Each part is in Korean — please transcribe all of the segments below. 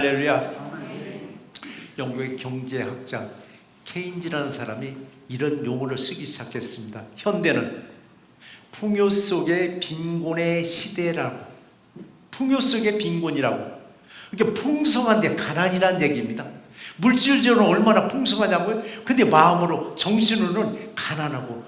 할렐루야. 영국의 경제학자 케인즈라는 사람이 이런 용어를 쓰기 시작했습니다. 현대는 풍요 속의 빈곤의 시대라고. 풍요 속의 빈곤이라고. 그러니까 풍성한데 가난이라는 얘기입니다. 물질적으로 얼마나 풍성하냐고요? 근데 마음으로, 정신으로는 가난하고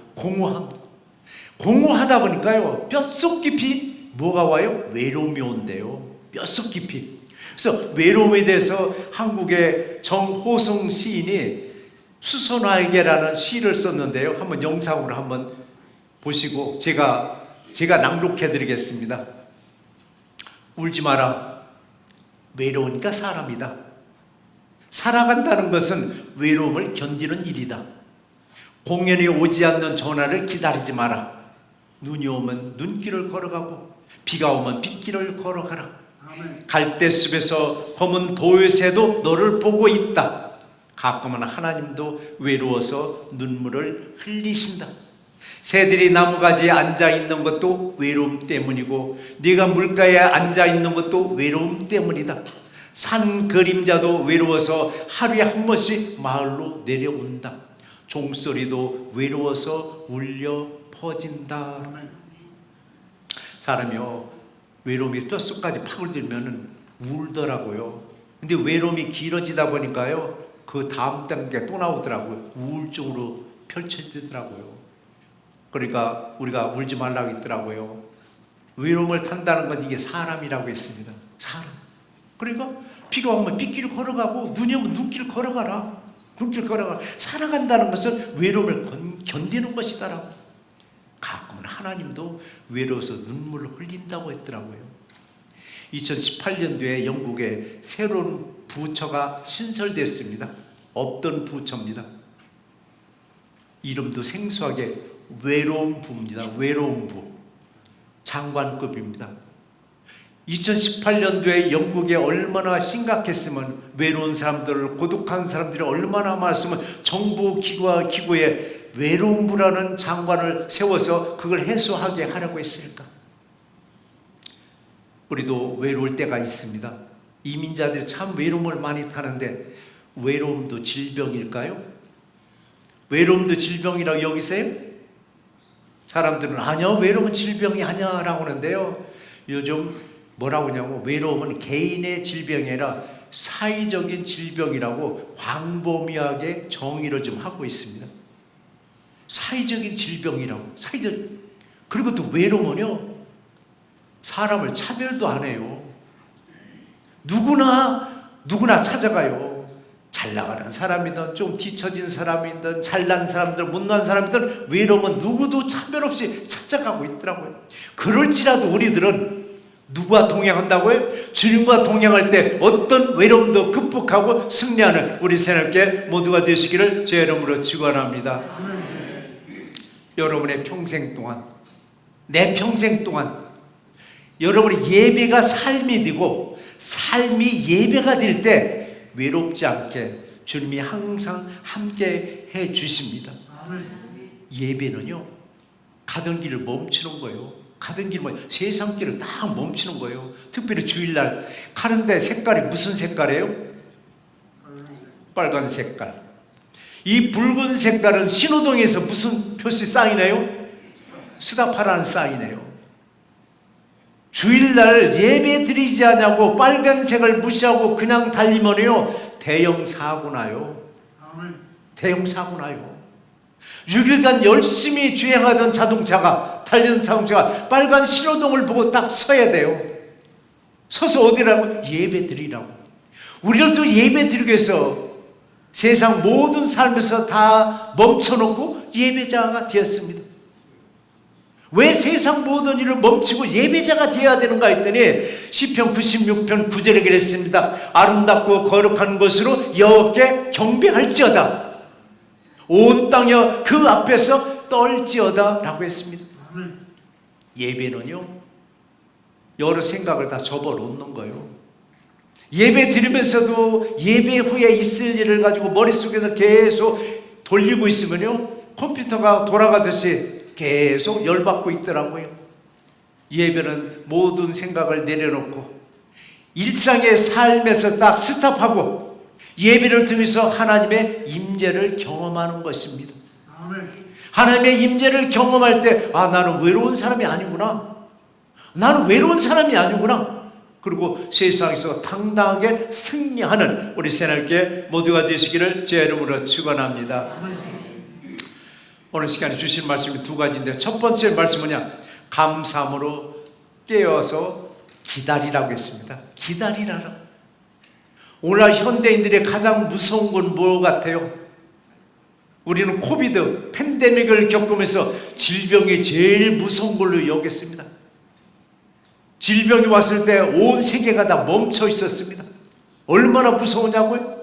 공허하다 보니까요, 뼛속 깊이 뭐가 와요? 외로움이 온대요. 뼛속 깊이. 그래서 외로움에 대해서 한국의 정호성 시인이 수선화에게라는 시를 썼는데요. 한번 영상으로 한번 보시고 제가 낭독해 드리겠습니다. 울지 마라. 외로우니까 사람이다. 살아간다는 것은 외로움을 견디는 일이다. 공연이 오지 않는 전화를 기다리지 마라. 눈이 오면 눈길을 걸어가고 비가 오면 빗길을 걸어가라. 갈대숲에서 검은 도요새도 너를 보고 있다. 가끔은 하나님도 외로워서 눈물을 흘리신다. 새들이 나무가지에 앉아있는 것도 외로움 때문이고 네가 물가에 앉아있는 것도 외로움 때문이다. 산 그림자도 외로워서 하루에 한 번씩 마을로 내려온다. 종소리도 외로워서 울려 퍼진다. 사람이요, 외로움이 뼛속까지 파고들면 울더라고요. 근데 외로움이 길어지다 보니까요, 그 다음 단계 또 나오더라고요. 우울증으로 펼쳐지더라고요. 그러니까 우리가 울지 말라고 했더라고요. 외로움을 탄다는 건 이게 사람이라고 했습니다. 사람. 그러니까 비가 오면 빗길을 걸어가고 눈이 오면 눈길을 걸어가라. 눈길 걸어가라. 살아간다는 것은 외로움을 견디는 것이다라고. 가끔은 하나님도 외로워서 눈물을 흘린다고 했더라고요. 2018년도에 영국에 새로운 부처가 신설됐습니다. 없던 부처입니다. 이름도 생소하게 외로움부입니다. 외로움부. 장관급입니다. 2018년도에 영국에 얼마나 심각했으면, 외로운 사람들, 고독한 사람들이 얼마나 많았으면 정부 기구에 외로움부라는 장관을 세워서 그걸 해소하게 하라고 했을까? 우리도 외로울 때가 있습니다. 이민자들이 참 외로움을 많이 타는데 외로움도 질병일까요? 외로움도 질병이라고 여기세요? 사람들은 아니요, 외로움은 질병이 아니야 라고 하는데요, 요즘 뭐라고 하냐면 외로움은 개인의 질병이 아니라 사회적인 질병이라고 광범위하게 정의를 좀 하고 있습니다. 사회적인 질병이라고. 그리고 또 외로움은요, 사람을 차별도 안 해요. 누구나 찾아가요. 잘 나가는 사람이든 좀 뒤처진 사람이든 잘난 사람들 못난 사람이든 외로움은 누구도 차별 없이 찾아가고 있더라고요. 그럴지라도 우리들은 누구와 동행한다고요? 주님과 동행할 때 어떤 외로움도 극복하고 승리하는 우리 새롭게 모두가 되시기를 제 이름으로 축원합니다. 여러분의 평생 동안, 내 평생 동안 여러분의 예배가 삶이 되고 삶이 예배가 될 때 외롭지 않게 주님이 항상 함께 해 주십니다. 예배는요, 가던 길을 멈추는 거예요. 가던 길, 세상 길을 딱 멈추는 거예요. 특별히 주일날 가는데 색깔이 무슨 색깔이에요? 빨간 색깔. 이 붉은 색깔은 신호등에서 무슨 표시 사인해요? 스탑하라는 사인이에요. 주일날 예배 드리지 않냐고 빨간색을 무시하고 그냥 달리면요, 대형 사고 나요. 대형 사고 나요. 6일간 열심히 주행하던 달리던 자동차가 빨간 신호등을 보고 딱 서야 돼요. 서서 어디라고? 예배 드리라고. 우리도 예배 드리기 위해서 세상 모든 삶에서 다 멈춰놓고 예배자가 되었습니다. 왜 세상 모든 일을 멈추고 예배자가 되어야 되는가 했더니 시편 96편 9절에 그랬습니다. 아름답고 거룩한 것으로 여호와께 경배할지어다. 온 땅이여 그 앞에서 떨지어다 라고 했습니다. 예배는요, 여러 생각을 다 접어놓는 거예요. 예배 드리면서도 예배 후에 있을 일을 가지고 머릿속에서 계속 돌리고 있으면요, 컴퓨터가 돌아가듯이 계속 열받고 있더라고요. 예배는 모든 생각을 내려놓고 일상의 삶에서 딱 스탑하고 예배를 통해서 하나님의 임재를 경험하는 것입니다. 하나님의 임재를 경험할 때 나는 외로운 사람이 아니구나. 나는 외로운 사람이 아니구나. 그리고 세상에서 당당하게 승리하는 우리 새날교회 모두가 되시기를 제 이름으로 축원합니다. 오늘 시간에 주신 말씀이 두 가지인데, 첫 번째 말씀은 감사함으로 깨어서 기다리라고 했습니다. 기다리라. 오늘날 현대인들의 가장 무서운 건 뭐 같아요? 우리는 코비드 팬데믹을 겪으면서 질병이 제일 무서운 걸로 여겼습니다. 질병이 왔을 때 온 세계가 다 멈춰 있었습니다. 얼마나 무서우냐고요?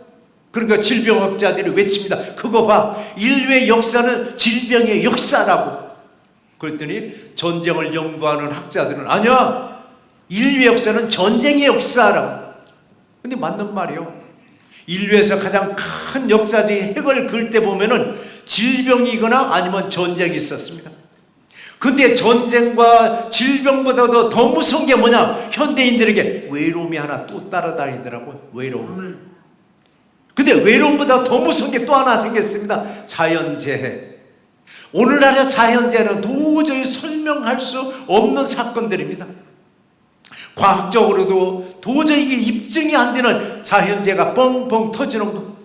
그러니까 질병학자들이 외칩니다. 그거 봐, 인류의 역사는 질병의 역사라고. 그랬더니 전쟁을 연구하는 학자들은 아니야, 인류의 역사는 전쟁의 역사라고. 근데 맞는 말이요. 인류에서 가장 큰 역사적인 핵을 그을 때 보면은 질병이거나 아니면 전쟁이 있었습니다. 근데 전쟁과 질병보다도 더 무서운 게 뭐냐? 현대인들에게 외로움이 하나 또 따라다니더라고요. 외로움. 근데 외로움보다 더 무서운 게 또 하나 생겼습니다. 자연재해. 오늘날의 자연재해는 도저히 설명할 수 없는 사건들입니다. 과학적으로도 도저히 이게 입증이 안 되는 자연재해가 뻥뻥 터지는 거.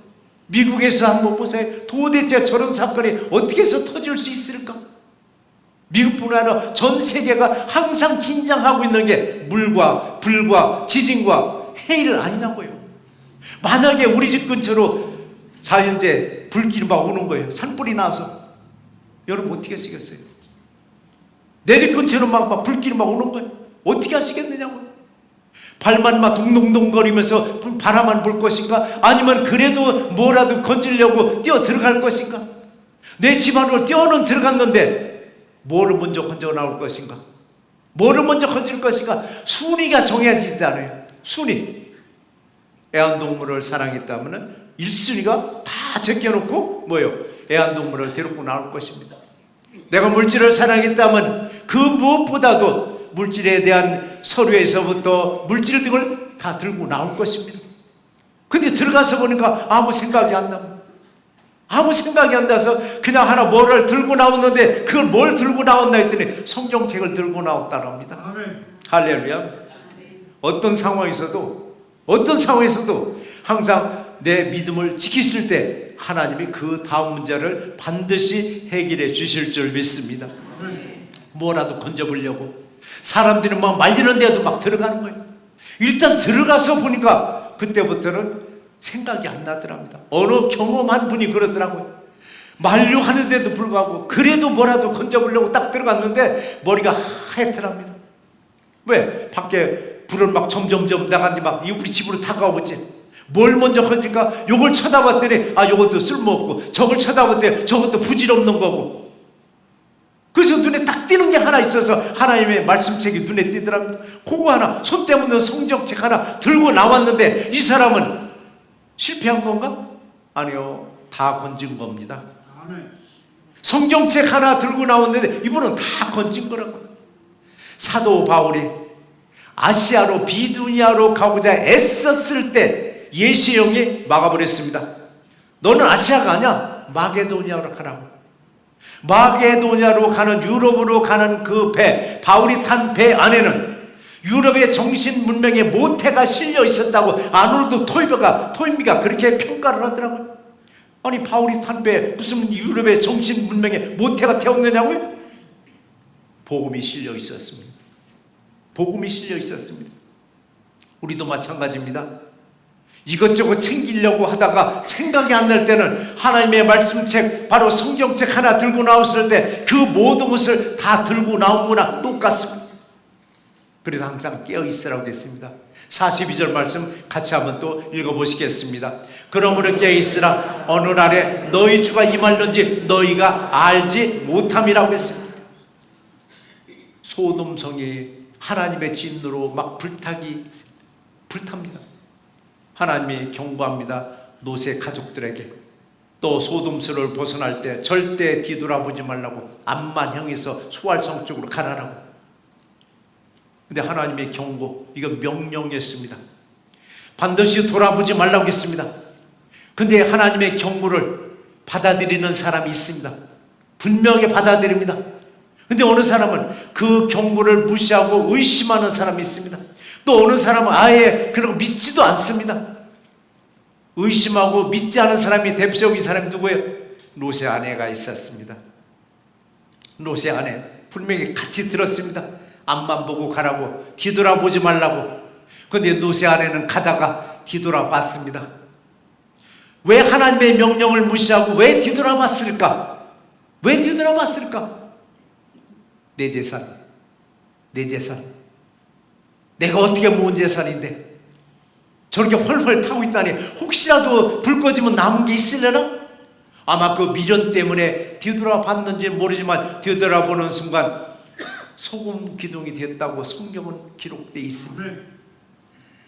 미국에서 한번 보세요. 도대체 저런 사건이 어떻게 해서 터질 수 있을까? 미국뿐 아니라 전 세계가 항상 긴장하고 있는 게 물과 불과 지진과 해일 아니냐고요. 만약에 우리 집 근처로 자연재해 불길이 막 오는 거예요. 산불이 나서. 여러분 어떻게 하시겠어요? 내 집 근처로 막 불길이 막 오는 거예요. 어떻게 하시겠느냐고요. 발만 막 동동동거리면서 바라만 볼 것인가? 아니면 그래도 뭐라도 건지려고 뛰어 들어갈 것인가? 내 집 안으로 뛰어는 들어갔는데 뭐를 먼저 건져 나올 것인가? 뭐를 먼저 건질 것인가? 순위가 정해지잖아요. 순위. 애완동물을 사랑했다면 1순위가 다 제껴놓고 뭐예요? 애완동물을 데리고 나올 것입니다. 내가 물질을 사랑했다면 그 무엇보다도 물질에 대한 서류에서부터 물질 등을 다 들고 나올 것입니다. 근데 들어가서 보니까 아무 생각이 안 납니다. 아무 생각이 안 나서 그냥 하나 뭐를 들고 나왔는데 그걸 뭘 들고 나왔나 했더니 성경책을 들고 나왔다고 합니다. 아멘. 할렐루야. 어떤 상황에서도 항상 내 믿음을 지키실 때 하나님이 그 다음 문제를 반드시 해결해 주실 줄 믿습니다. 뭐라도 건져보려고 사람들이 막 말리는 데도 막 들어가는 거예요. 일단 들어가서 보니까 그때부터는 생각이 안 나더랍니다. 어느 경험한 분이 그러더라고요. 만류하는데도 불구하고 그래도 뭐라도 건져보려고 딱 들어갔는데 머리가 하얗더랍니다. 왜? 밖에 불은 막 점점점 나가는데 막 우리 집으로 다가오지. 뭘 먼저 건질까? 요걸 쳐다봤더니 요것도 쓸모없고, 저걸 쳐다봤더니 저것도 부질없는 거고. 그래서 눈에 딱 띄는 게 하나 있어서 하나님의 말씀책이 눈에 띄더랍니다. 그거 하나, 손 떼묻는 성경책 하나 들고 나왔는데 이 사람은 실패한 건가? 아니요, 다 건진 겁니다. 성경책 하나 들고 나왔는데 이분은 다 건진 거라고. 사도 바울이 아시아로 비두니아로 가고자 애썼을 때 예시형이 막아버렸습니다. 너는 아시아가 아니야, 마게도니아로 가라고. 마게도니아로 가는, 유럽으로 가는 그 배, 바울이 탄 배 안에는 유럽의 정신 문명의 모태가 실려 있었다고 아놀드 토인비가 그렇게 평가를 하더라고요. 아니, 바울이 탄 배 무슨 유럽의 정신 문명의 모태가 태웠느냐고요? 복음이 실려 있었습니다. 복음이 실려 있었습니다. 우리도 마찬가지입니다. 이것저것 챙기려고 하다가 생각이 안 날 때는 하나님의 말씀책, 바로 성경책 하나 들고 나왔을 때 그 모든 것을 다 들고 나온 거나 똑같습니다. 그래서 항상 깨어있으라고 했습니다. 42절 말씀 같이 한번 또 읽어보시겠습니다. 그러므로 깨어있으라. 어느 날에 너희 주가 임할는지 너희가 알지 못함이라고 했습니다. 소돔성이 하나님의 진노로 막 불탑니다. 하나님이 경고합니다. 롯의 가족들에게. 또 소돔성을 벗어날 때 절대 뒤돌아보지 말라고, 앞만 향해서 소알성 쪽으로 가라라고. 근데 하나님의 경고, 이건 명령이었습니다. 반드시 돌아보지 말라고 했습니다. 근데 하나님의 경고를 받아들이는 사람이 있습니다. 분명히 받아들입니다. 근데 어느 사람은 그 경고를 무시하고 의심하는 사람이 있습니다. 또 어느 사람은 아예 그런 거 믿지도 않습니다. 의심하고 믿지 않은 사람이 대표적인 사람이 누구예요? 롯의 아내가 있었습니다. 롯의 아내 분명히 같이 들었습니다. 앞만 보고 가라고, 뒤돌아보지 말라고. 그런데 롯의 아내는 가다가 뒤돌아봤습니다. 왜 하나님의 명령을 무시하고 왜 뒤돌아봤을까? 왜 뒤돌아봤을까? 내 재산, 내 재산, 내가 어떻게 모은 재산인데 저렇게 헐헐 타고 있다니, 혹시라도 불 꺼지면 남은 게 있으려나? 아마 그 미련 때문에 뒤돌아봤는지 모르지만 뒤돌아보는 순간 소금 기둥이 됐다고 성경은 기록되어 있습니다.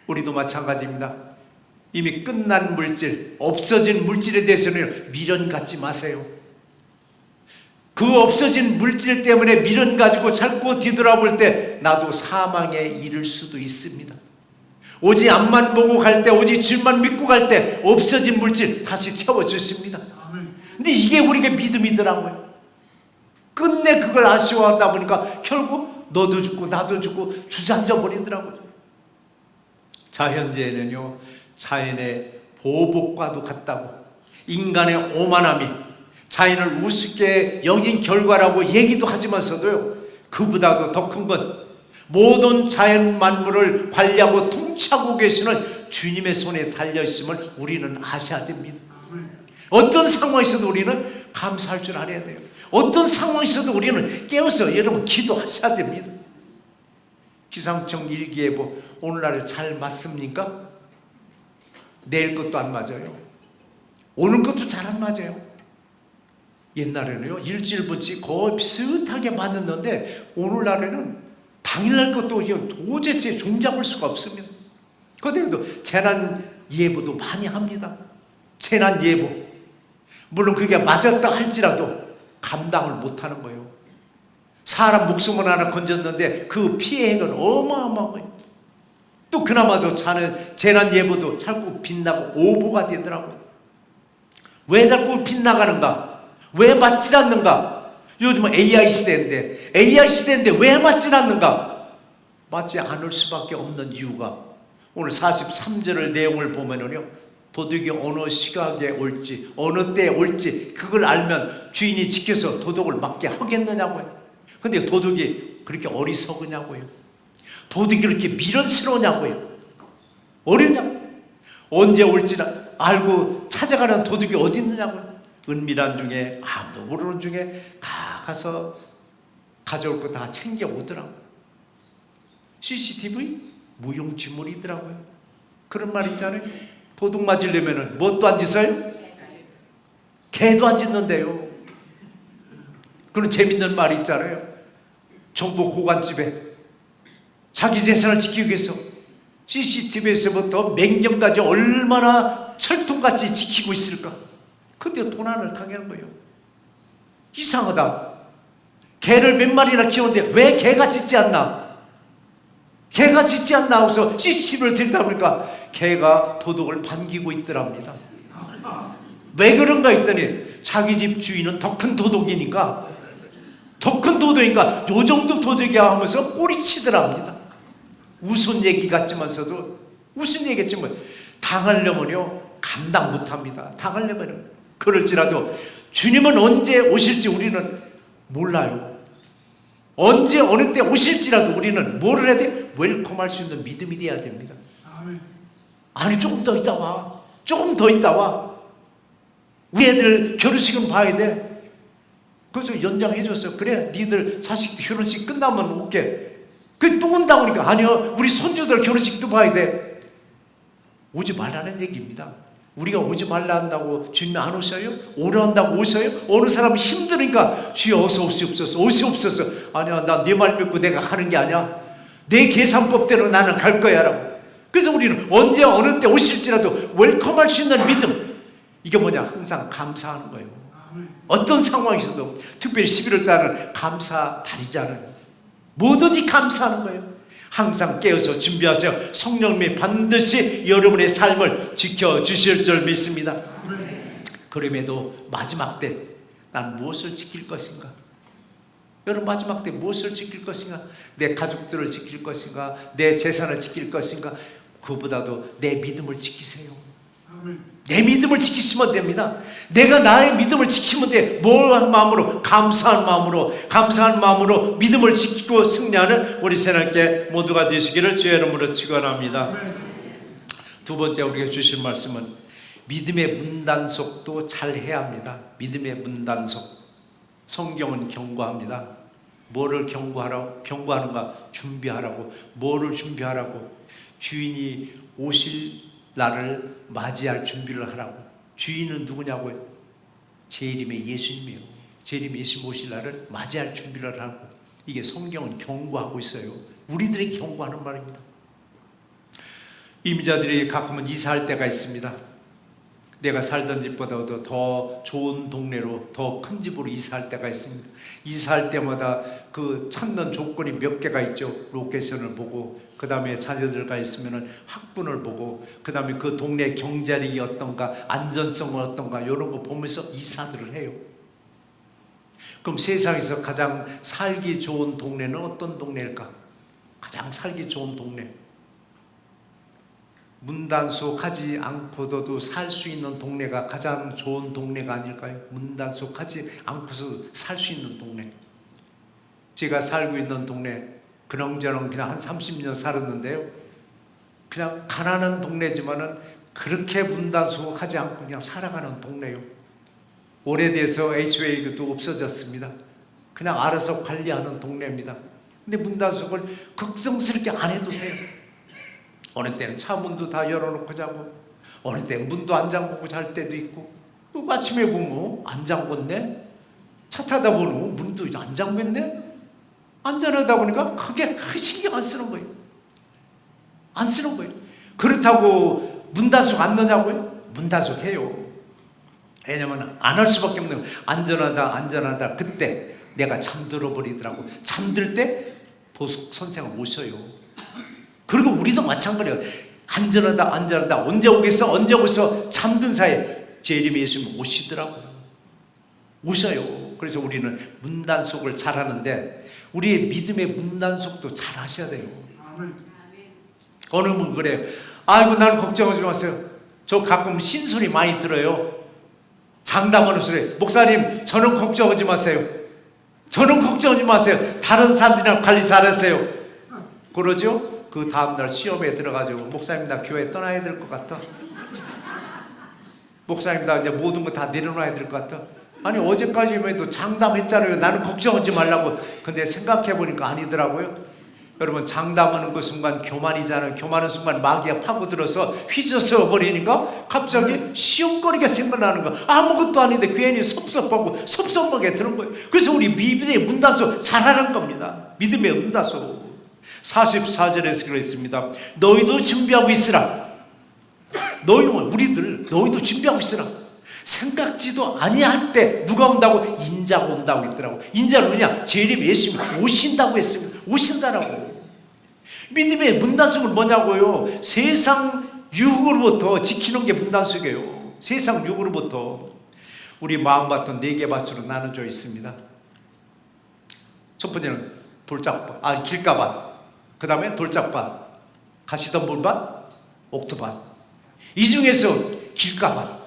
우리도 마찬가지입니다. 이미 끝난 물질, 없어진 물질에 대해서는 미련 갖지 마세요. 그 없어진 물질 때문에 미련 가지고 자꾸 뒤돌아볼 때 나도 사망에 이를 수도 있습니다. 오직 앞만 보고 갈 때, 오직 주만 믿고 갈 때 없어진 물질 다시 채워주십니다. 근데 이게 우리가 믿음이더라고요. 끝내 그걸 아쉬워하다 보니까 결국 너도 죽고 나도 죽고 주저앉아 버리더라고요. 자현재는요, 자연의 보복과도 같다고, 인간의 오만함이 자연을 우습게 여긴 결과라고 얘기도 하지만서도요, 그보다도 더 큰 건 모든 자연 만물을 관리하고 통치하고 계시는 주님의 손에 달려있음을 우리는 아셔야 됩니다. 어떤 상황에서도 우리는 감사할 줄 알아야 돼요. 어떤 상황에서도 우리는 깨어서 여러분 기도하셔야 됩니다. 기상청 일기예보 오늘날 잘 맞습니까? 내일 것도 안 맞아요. 오늘 것도 잘 안 맞아요. 옛날에는요, 일주일분씩 거의 비슷하게 맞았는데 오늘날에는 당일날 것도 도대체 종잡을 수가 없습니다. 그런데도 재난예보도 많이 합니다. 재난예보. 물론 그게 맞았다 할지라도 감당을 못하는 거예요. 사람 목숨을 하나 건졌는데 그 피해액은 어마어마해요. 또 그나마도 재난예보도 자꾸 빗나고 오보가 되더라고요. 왜 자꾸 빗나가는가? 왜 맞지 않는가? 요즘은 AI 시대인데 왜 맞지 않는가? 맞지 않을 수밖에 없는 이유가, 오늘 43절의 내용을 보면은요, 도둑이 어느 시각에 올지 어느 때에 올지 그걸 알면 주인이 지켜서 도둑을 막게 하겠느냐고요. 근데 도둑이 그렇게 어리석으냐고요. 도둑이 그렇게 미련스러우냐고요. 어리냐고. 언제 올지 알고 찾아가는 도둑이 어디 있느냐고요. 은밀한 중에 아무도 모르는 중에 다 가서 가져올 거 다 챙겨오더라고요. CCTV 무용지물이더라고요. 그런 말 있잖아요. 도둑 맞으려면 뭣도 안 짓어요? 개도 안 짓는데요. 그런 재밌는 말이 있잖아요. 정보 고관집에 자기 재산을 지키기 위해서 CCTV에서부터 맹경까지 얼마나 철통같이 지키고 있을까? 근데 도난을 당하는 거예요. 이상하다. 개를 몇 마리나 키우는데 왜 개가 짖지 않나? 개가 짖지 않나 하고서 CCTV를 들다 보니까 개가 도둑을 반기고 있더랍니다. 왜 그런가 했더니 자기 집 주인은 더 큰 도둑이니까 요 정도 도둑이야 하면서 꼬리치더랍니다. 우스운 얘기 같지만서도, 무슨 얘기겠지만 당하려면요 감당 못합니다. 당하려면. 그럴지라도 주님은 언제 오실지 우리는 몰라요. 언제 어느 때 오실지라도 우리는 뭐를 해야 돼? 웰컴할 수 있는 믿음이 돼야 됩니다. 아니 조금 더 있다 와. 조금 더 있다 와. 우리 애들 결혼식은 봐야 돼. 그래서 연장해줬어요. 그래 니들 자식 결혼식 끝나면 올게. 그 또 온다고 하니까 아니요 우리 손주들 결혼식도 봐야 돼. 오지 말라는 얘기입니다. 우리가 오지 말라 한다고 주님 안 오셔요? 오라 한다고 오셔요? 어느 사람이 힘드니까 주여 어서 오시옵소서 오시옵소서. 아니야 나 네 말 믿고 내가 가는 게 아니야. 내 계산법대로 나는 갈 거야 라고. 그래서 우리는 언제 어느 때 오실지라도 웰컴할 수 있는 믿음, 이게 뭐냐? 항상 감사하는 거예요. 어떤 상황에서도, 특별히 11월 달은 감사 달이잖아요. 뭐든지 감사하는 거예요. 항상 깨어서 준비하세요. 성령님이 반드시 여러분의 삶을 지켜주실 줄 믿습니다. 그럼에도 마지막 때 난 무엇을 지킬 것인가? 여러분, 마지막 때 무엇을 지킬 것인가? 내 가족들을 지킬 것인가? 내 재산을 지킬 것인가? 그보다도 내 믿음을 지키세요. 내 믿음을 지키시면 됩니다. 내가 나의 믿음을 지키면 돼. 뭘 마음으로? 감사한 마음으로 믿음을 지키고 승리하는 우리 새날께 모두가 되시기를 주의 이름으로 축원합니다. 두 번째 우리가 주신 말씀은 믿음의 문단속도 잘 해야 합니다. 믿음의 문단속. 성경은 경고합니다. 뭐를 경고하는가? 준비하라고. 뭐를 준비하라고? 주인이 오실 날을 맞이할 준비를 하라고. 주인은 누구냐고요? 재림의 예수님이요. 재림의 예수님 오실 날을 맞이할 준비를 하고. 이게 성경은 경고하고 있어요. 우리들에게 경고하는 말입니다. 이민자들이 가끔은 이사할 때가 있습니다. 내가 살던 집보다도 더 좋은 동네로, 더 큰 집으로 이사할 때가 있습니다. 이사할 때마다 그 찾는 조건이 몇 개가 있죠. 로케이션을 보고, 그 다음에 자녀들과 있으면 학군을 보고, 그 다음에 그 동네 경제력이 어떤가, 안전성은 어떤가, 이런 거 보면서 이사들을 해요. 그럼 세상에서 가장 살기 좋은 동네는 어떤 동네일까? 가장 살기 좋은 동네, 문단속하지 않고도 살 수 있는 동네가 가장 좋은 동네가 아닐까요? 문단속하지 않고서 살 수 있는 동네. 제가 살고 있는 동네, 그런저런 그냥 한 30년 살았는데요, 그냥 가난한 동네지만은 그렇게 문단속하지 않고 그냥 살아가는 동네요. 오래돼서 HOA도 없어졌습니다. 그냥 알아서 관리하는 동네입니다. 근데 문단속을 걱정스럽게 안 해도 돼요. 어느 때는 차 문도 다 열어놓고 자고, 어느 때는 문도 안 잠그고 잘 때도 있고, 또 아침에 보면 안 잠궜네? 차 타다 보면 문도 안 잠궜네? 안전하다 보니까 크게 신경 안 쓰는 거예요. 안 쓰는 거예요. 그렇다고 문단속 안 넣냐고요? 문단속 해요. 왜냐면 안 할 수밖에 없는 거예요. 안전하다. 그때 내가 잠들어 버리더라고. 잠들 때 도숙 선생을 오셔요. 그리고 우리도 마찬가지예요. 안전하다. 언제 오겠어? 잠든 사이에 재림의 예수님 오시더라고요. 오셔요. 그래서 우리는 문단속을 잘 하는데, 우리의 믿음의 문단속도 잘 하셔야 돼요. 어느 분 그래요. 아이고, 나는 걱정하지 마세요. 저 가끔 신소리 많이 들어요. 장담하는 소리. 목사님, 저는 걱정하지 마세요. 다른 사람들이랑 관리 잘하세요. 그러죠? 그 다음날 시험에 들어가지고, 목사님, 나 교회 떠나야 될 것 같아. 목사님, 나 이제 모든 거 다 내려놔야 될 것 같아. 아니, 어제까지만 해도 장담했잖아요. 나는 걱정하지 말라고. 근데 생각해보니까 아니더라고요. 여러분, 장담하는 그 순간 교만이잖아요. 교만한 순간 마귀가 파고들어서 휘저어 버리니까 갑자기 시험거리가 생각나는 거. 아무것도 아닌데 괜히 섭섭하게 드는 거예요. 그래서 우리 믿음의 문단속 잘하는 겁니다. 믿음의 문단속. 44절에서 그랬습니다. 너희도 준비하고 있으라. 너희도 준비하고 있으라. 생각지도 아니할 때 누가 온다고? 인자가 온다고 했더라고. 인자는 뭐냐? 재림 예수님이 오신다고 했습니다. 오신다라고. 믿음의 문단속은 뭐냐고요? 세상 유혹으로부터 지키는 게 문단속이에요. 세상 유혹으로부터. 우리 마음밭은 4개 밭으로 나눠져 있습니다. 첫 번째는 길가밭, 그 다음에 돌짝밭, 가시덤불밭, 옥토밭. 이 중에서 길가밭,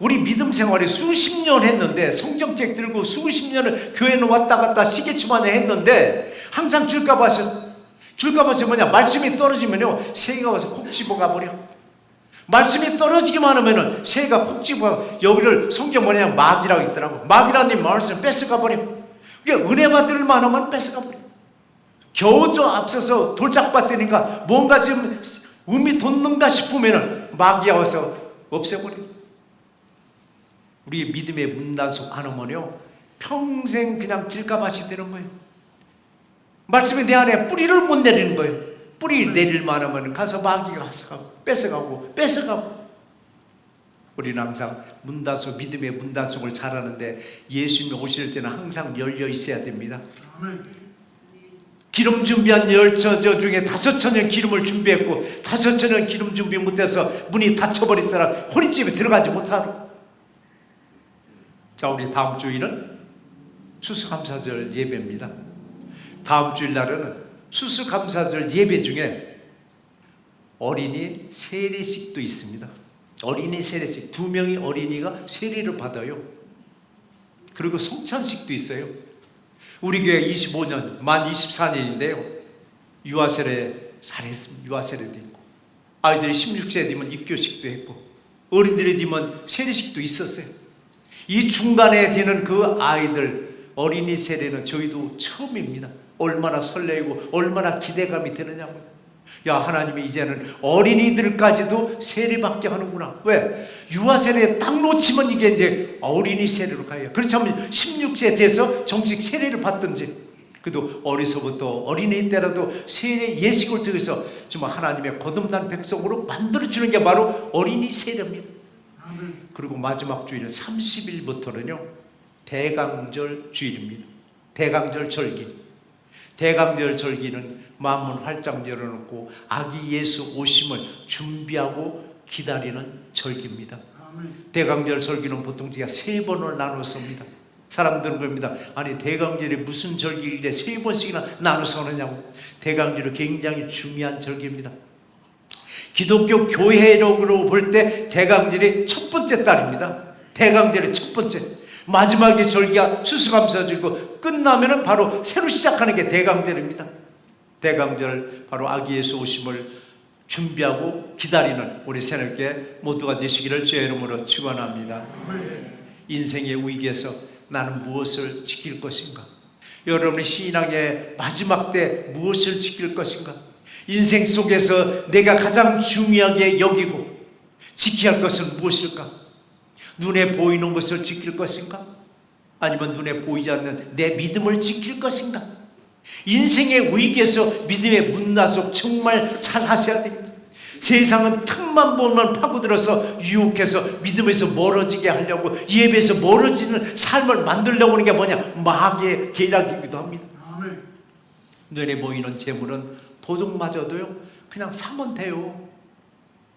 우리 믿음 생활에 수십 년 했는데, 성경책 들고 수십 년을 교회는 왔다 갔다 시계추만에 했는데, 항상 길가밭이 뭐냐? 말씀이 떨어지면요, 새가 와서 콕 집어가 버려. 말씀이 떨어지기만 하면은 새가 콕 집어가, 여기를 성경 뭐냐? 마귀라고 있더라고. 마귀라는 말씀을 뺏어가 버려. 그게 은혜 받을 만하면 뺏어가 버려. 겨우 좀 앞서서 돌짝밭 되니까 뭔가 지금 음이 돋는가 싶으면은 마귀가 와서 없애버려. 우리 믿음의 문단속 안 하면요, 평생 그냥 길가밭이 되는 거예요. 말씀이 내 안에 뿌리를 못 내리는 거예요. 뿌리 내릴만 하면 가서 마귀가 와서 뺏어가고. 우리는 항상 믿음의 문단속을 잘하는데, 예수님이 오실 때는 항상 열려 있어야 됩니다. 기름 준비한 열처저 중에 5천년 기름을 준비했고 5천년 기름 준비 못해서 문이 닫혀버린 사람 혼인집에 들어가지 못하러. 자, 우리 다음 주일은 추수감사절 예배입니다. 다음 주일 날은 추수감사절 예배 중에 어린이 세례식도 있습니다. 어린이 세례식, 2명의 어린이가 세례를 받아요. 그리고 성찬식도 있어요. 우리 교회 25년, 만 24년인데요. 유아세례 잘했습니다. 유아세례도 있고, 아이들이 16세 되면 입교식도 했고, 어른들이 되면 세례식도 있었어요. 이 중간에 되는 그 아이들 어린이 세례는 저희도 처음입니다. 얼마나 설레고 얼마나 기대감이 되느냐고요. 야, 하나님이 이제는 어린이들까지도 세례받게 하는구나. 왜? 유아세례에 딱 놓치면 이게 이제 어린이 세례로 가요. 그렇지 않으면 16세 돼서 정식 세례를 받든지, 그래도 어려서부터 어린이 때라도 세례 예식을 통해서 정말 하나님의 거듭난 백성으로 만들어주는 게 바로 어린이 세례입니다. 그리고 마지막 주일은 30일부터는요 대강절 주일입니다. 대강절 절기. 대강절 절기는 마음문 활짝 열어놓고 아기 예수 오심을 준비하고 기다리는 절기입니다. 대강절 절기는 보통 제가 3번을 나눠서 합니다. 사람들은 그럽니다. 아니, 대강절이 무슨 절기길래 3번씩이나 나눠서 하느냐고. 대강절이 굉장히 중요한 절기입니다. 기독교 교회력으로 볼 때 대강절이 첫 번째 달입니다. 대강절이 첫 번째. 마지막에 절기가 추수감사절이고 끝나면은 바로 새로 시작하는 게 대강절입니다. 대강절, 바로 아기 예수 오심을 준비하고 기다리는 우리 새롭게 모두가 되시기를 주의 이름으로 축원합니다. 인생의 위기에서 나는 무엇을 지킬 것인가? 여러분의 신앙의 마지막 때 무엇을 지킬 것인가? 인생 속에서 내가 가장 중요하게 여기고 지켜야 할 것은 무엇일까? 눈에 보이는 것을 지킬 것인가? 아니면 눈에 보이지 않는 내 믿음을 지킬 것인가? 인생의 위기에서 믿음의 문나속 정말 잘 하셔야 됩니다. 세상은 틈만 보면 파고들어서 유혹해서 믿음에서 멀어지게 하려고, 예배에서 멀어지는 삶을 만들려고 하는 게 뭐냐? 마귀의 계략이기도 합니다. 눈에 보이는 재물은 도둑맞아도요 그냥 사면 돼요.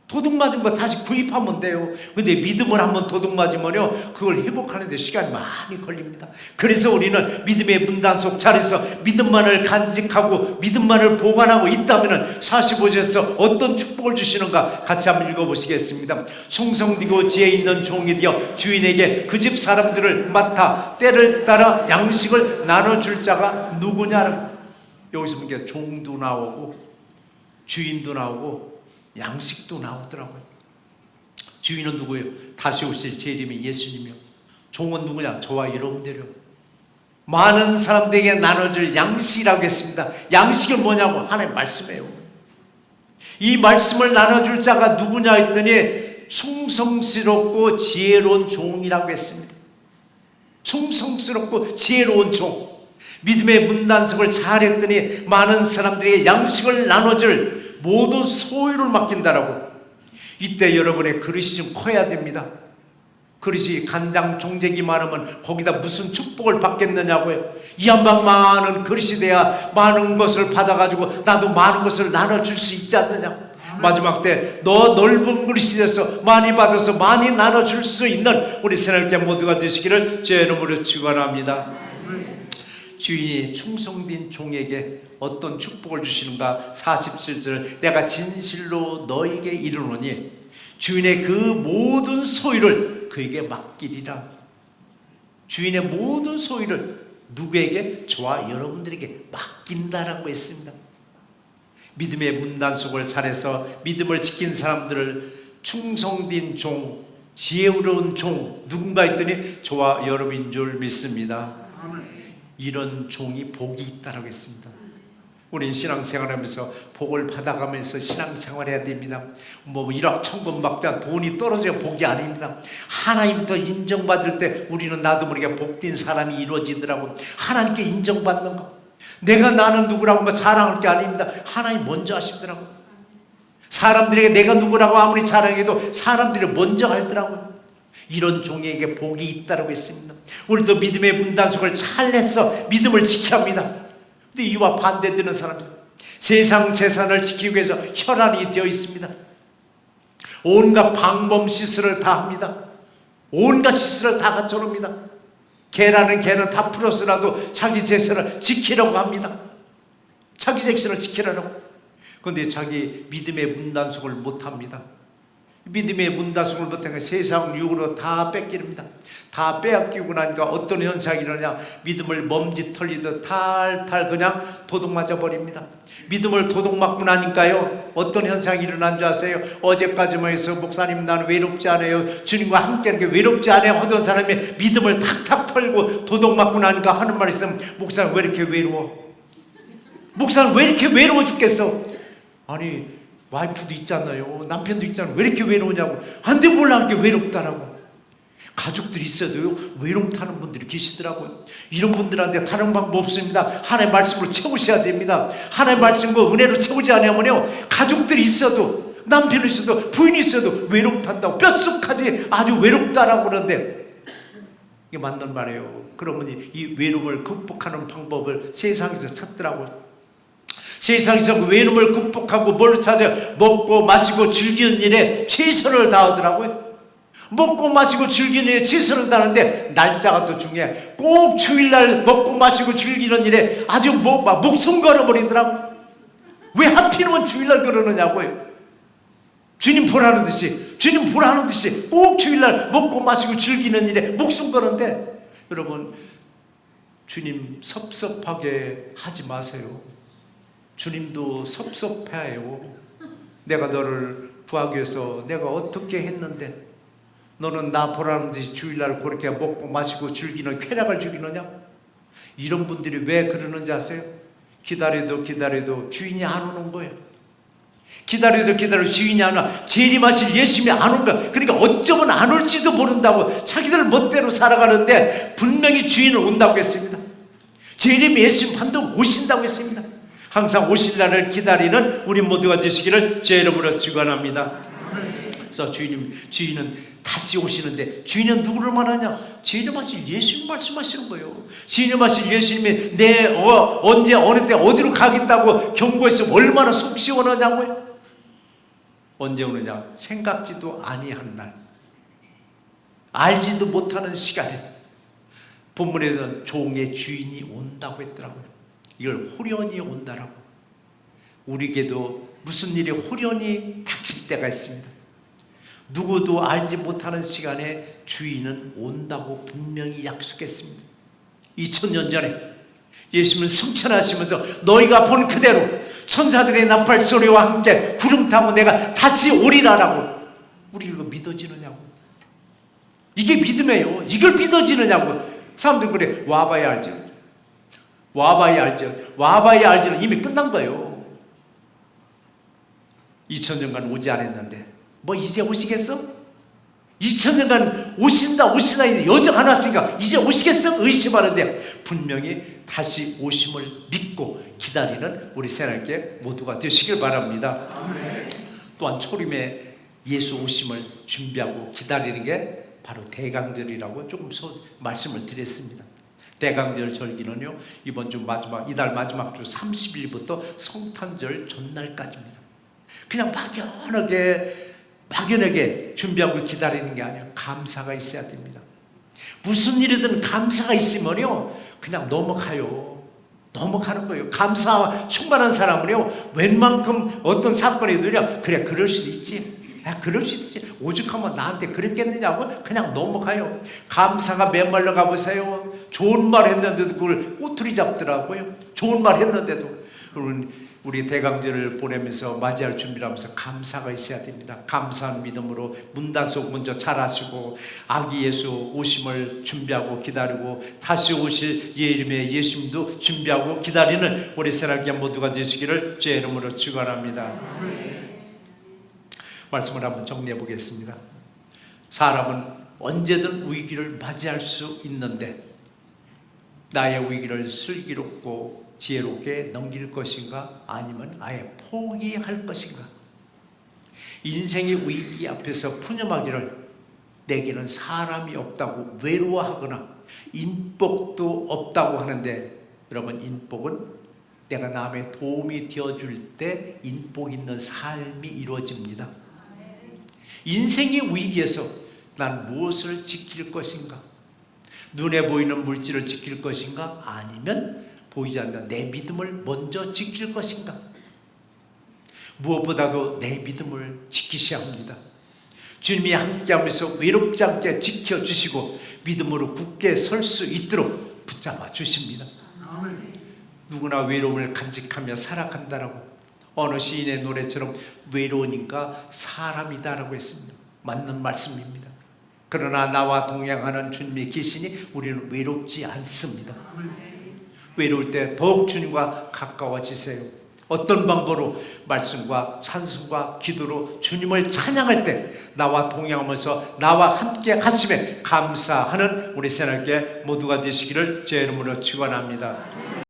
도둑 맞은 거 다시 구입하면 돼요. 근데 믿음을 한번 도둑 맞으면요 그걸 회복하는 데 시간이 많이 걸립니다. 그래서 우리는 믿음의 문단 속 자리에서 믿음만을 간직하고 믿음만을 보관하고 있다면 45절에서 어떤 축복을 주시는가 같이 한번 읽어보시겠습니다. 충성되고 지혜 있는 종이 되어 주인에게 그 집 사람들을 맡아 때를 따라 양식을 나눠줄 자가 누구냐. 여기서 보니까 종도 나오고 주인도 나오고 양식도 나오더라고요. 주인은 누구예요? 다시 오실 제 이름이 예수님이요. 종은 누구냐? 저와 여러분들이요. 많은 사람들에게 나눠줄 양식이라고 했습니다. 양식은 뭐냐고? 하나님 말씀이에요. 이 말씀을 나눠줄 자가 누구냐 했더니 충성스럽고 지혜로운 종이라고 했습니다. 충성스럽고 지혜로운 종. 믿음의 문단속을 잘했더니 많은 사람들에게 양식을 나눠줄 모든 소유를 맡긴다라고. 이때 여러분의 그릇이 좀 커야 됩니다. 그릇이 간장 종재기 많으면 거기다 무슨 축복을 받겠느냐고요. 이 한방 많은 그릇이 돼야 많은 것을 받아가지고 나도 많은 것을 나눠줄 수 있지 않느냐. 마지막 때 너 넓은 그릇이 돼서 많이 받아서 많이 나눠줄 수 있는 우리 새롭게 모두가 되시기를 주의 이름으로 축원합니다. 주인이 충성된 종에게 어떤 축복을 주시는가? 47절 내가 진실로 너에게 이르노니 주인의 그 모든 소유를 그에게 맡기리라. 주인의 모든 소유를 누구에게? 저와 여러분들에게 맡긴다라고 했습니다. 믿음의 문단속을 잘해서 믿음을 지킨 사람들을 충성된 종, 지혜로운 종 누군가 했더니 저와 여러분인 줄 믿습니다. 이런 종이 복이 있다라고 했습니다. 우리는 신앙생활하면서 복을 받아가면서 신앙생활해야 됩니다. 뭐 일확천금박자 돈이 떨어져 복이 아닙니다. 하나님부터 인정받을 때 우리는 나도 모르게 복된 사람이 이루어지더라고. 하나님께 인정받는 거. 내가 나는 누구라고 뭐 자랑할 게 아닙니다. 하나님 먼저 하시더라고. 사람들에게 내가 누구라고 아무리 자랑해도 사람들이 먼저 하더라고요. 이런 종에게 복이 있다라고 했습니다. 우리도 믿음의 문단속을 잘 해서 믿음을 지켜야 합니다. 근데 이와 반대되는 사람들, 세상 재산을 지키기 위해서 혈안이 되어 있습니다. 온갖 방법 시설을 다 합니다. 온갖 시설을 다 갖춰놓습니다. 개라는 개는 다 풀어서라도 자기 재산을 지키려고 합니다. 자기 재산을 지키려고. 그런데 자기 믿음의 문단속을 못합니다. 믿음의 문단속을 못하니까 세상 육으로 다 뺏깁니다. 다 빼앗기고 나니까 어떤 현상이 일어나냐, 믿음을 먼지 털리듯 탈탈 그냥 도둑 맞아 버립니다. 믿음을 도둑 맞고 나니까요, 어떤 현상이 일어난 줄 아세요? 어제까지만 해서 목사님 나는 외롭지 않아요, 주님과 함께하는 게 외롭지 않아요 하던 사람이 믿음을 탁탁 털고 도둑 맞고 나니까 하는 말이 있으면, 목사는 왜 이렇게 외로워? 목사는 왜 이렇게 외로워 죽겠어? 아니 와이프도 있잖아요, 남편도 있잖아요, 왜 이렇게 외로우냐고. 안 돼, 몰라, 이렇게 외롭다라고. 가족들이 있어도요 외로움 타는 분들이 계시더라고요. 이런 분들한테 다른 방법 없습니다. 하나님의 말씀으로 채우셔야 됩니다. 하나님의 말씀과 은혜로 채우지 않으면요, 가족들이 있어도, 남편이 있어도, 부인이 있어도 외로움 탄다고, 뼛속까지 아주 외롭다라고 그러는데, 이게 맞는 말이에요. 그러면 이 외로움을 극복하는 방법을 세상에서 찾더라고요. 세상에서 그 외로움을 극복하고 뭘 찾아? 먹고 마시고 즐기는 일에 최선을 다하더라고요. 먹고 마시고 즐기는 일에 최선을 다하는데 날짜가 또 중요해. 꼭 주일날 먹고 마시고 즐기는 일에 아주 목숨 걸어버리더라고요. 왜 하필이면 주일날 그러느냐고요. 주님 보라는 듯이, 주님 보라는 듯이 꼭 주일날 먹고 마시고 즐기는 일에 목숨 거는데, 여러분 주님 섭섭하게 하지 마세요. 주님도 섭섭해요. 내가 너를 구하기 위해서 내가 어떻게 했는데 너는 나 보라는 듯이 주일날 그렇게 먹고 마시고 즐기는 쾌락을 즐기느냐? 이런 분들이 왜 그러는지 아세요? 기다려도 기다려도 주인이 안 오는 거예요. 기다려도 기다려도 주인이 안 와. 재림하실 예수님이 안 온 거야. 그러니까 어쩌면 안 올지도 모른다고 자기들 멋대로 살아가는데, 분명히 주인은 온다고 했습니다. 재림 예수님 반드시 오신다고 했습니다. 항상 오실 날을 기다리는 우리 모두가 되시기를 제 이름으로 축원합니다. 그래서 주인은 다시 오시는데, 주인은 누구를 말하냐? 재림하실 예수님 말씀하시는 거예요. 재림하실 예수님이 언제 어느 때 어디로 가겠다고 경고했으면 얼마나 속 시원하냐고요. 언제 오느냐? 생각지도 아니한 날, 알지도 못하는 시간에 본문에는 종의 주인이 온다고 했더라고요. 이걸 호련히 온다라고. 우리에게도 무슨 일이 호련히 닥칠 때가 있습니다. 누구도 알지 못하는 시간에 주인은 온다고 분명히 약속했습니다. 2000년 전에 예수님은 승천하시면서 너희가 본 그대로 천사들의 나팔 소리와 함께 구름 타고 내가 다시 오리라라고. 우리 이거 믿어지느냐고. 이게 믿음이에요. 이걸 믿어지느냐고. 사람들 그래, 와봐야 알죠. 와봐야 알죠. 와봐야 알죠는 이미 끝난 거예요. 2000년간 오지 않았는데 뭐 이제 오시겠어? 2000년간 오신다 여정 안 왔으니까 이제 오시겠어? 의심하는데 분명히 다시 오심을 믿고 기다리는 우리 새날개 모두가 되시길 바랍니다. 또한 초림에 예수 오심을 준비하고 기다리는 게 바로 대강절이라고 조금 말씀을 드렸습니다. 대강절 절기는요, 이번 주 마지막, 이달 마지막 주 30일부터 성탄절 전날까지입니다. 그냥 막연하게 준비하고 기다리는 게 아니에요. 감사가 있어야 됩니다. 무슨 일이든 감사가 있으면요 그냥 넘어가는 거예요. 감사 충만한 사람은요 웬만큼 어떤 사건이 있으냐, 그래 그럴 수도 있지, 그럴 수도 있지, 오죽하면 나한테 그랬겠느냐고 그냥 넘어가요. 감사가 메말라 가보세요. 좋은 말 했는데도 그걸 꼬투리 잡더라고요. 좋은 말 했는데도. 우리 대강절을 보내면서 맞이할 준비를 하면서 감사가 있어야 됩니다. 감사한 믿음으로 문단속 먼저 잘하시고 아기 예수 오심을 준비하고 기다리고 다시 오실 이름의 예수님도 준비하고 기다리는 우리 새날개 모두가 되시기를 제 이름으로 축원합니다. 말씀을 한번 정리해 보겠습니다. 사람은 언제든 위기를 맞이할 수 있는데 나의 위기를 슬기롭고 지혜롭게 넘길 것인가, 아니면 아예 포기할 것인가. 인생의 위기 앞에서 푸념하기를 내게는 사람이 없다고 외로워하거나 인복도 없다고 하는데, 여러분 인복은 내가 남의 도움이 되어줄 때 인복 있는 삶이 이루어집니다. 인생의 위기에서 난 무엇을 지킬 것인가? 눈에 보이는 물질을 지킬 것인가? 아니면 보이지 않는 내 믿음을 먼저 지킬 것인가? 무엇보다도 내 믿음을 지키셔야 합니다. 주님이 함께하면서 외롭지 않게 지켜주시고 믿음으로 굳게 설 수 있도록 붙잡아 주십니다. 누구나 외로움을 간직하며 살아간다라고, 어느 시인의 노래처럼 외로우니까 사람이다라고 했습니다. 맞는 말씀입니다. 그러나 나와 동행하는 주님이 계시니 우리는 외롭지 않습니다. 외로울 때 더욱 주님과 가까워지세요. 어떤 방법으로? 말씀과 찬송과 기도로 주님을 찬양할 때 나와 동행하면서 나와 함께 하심에 감사하는 우리 새날개 모두가 되시기를 제 이름으로 축원합니다.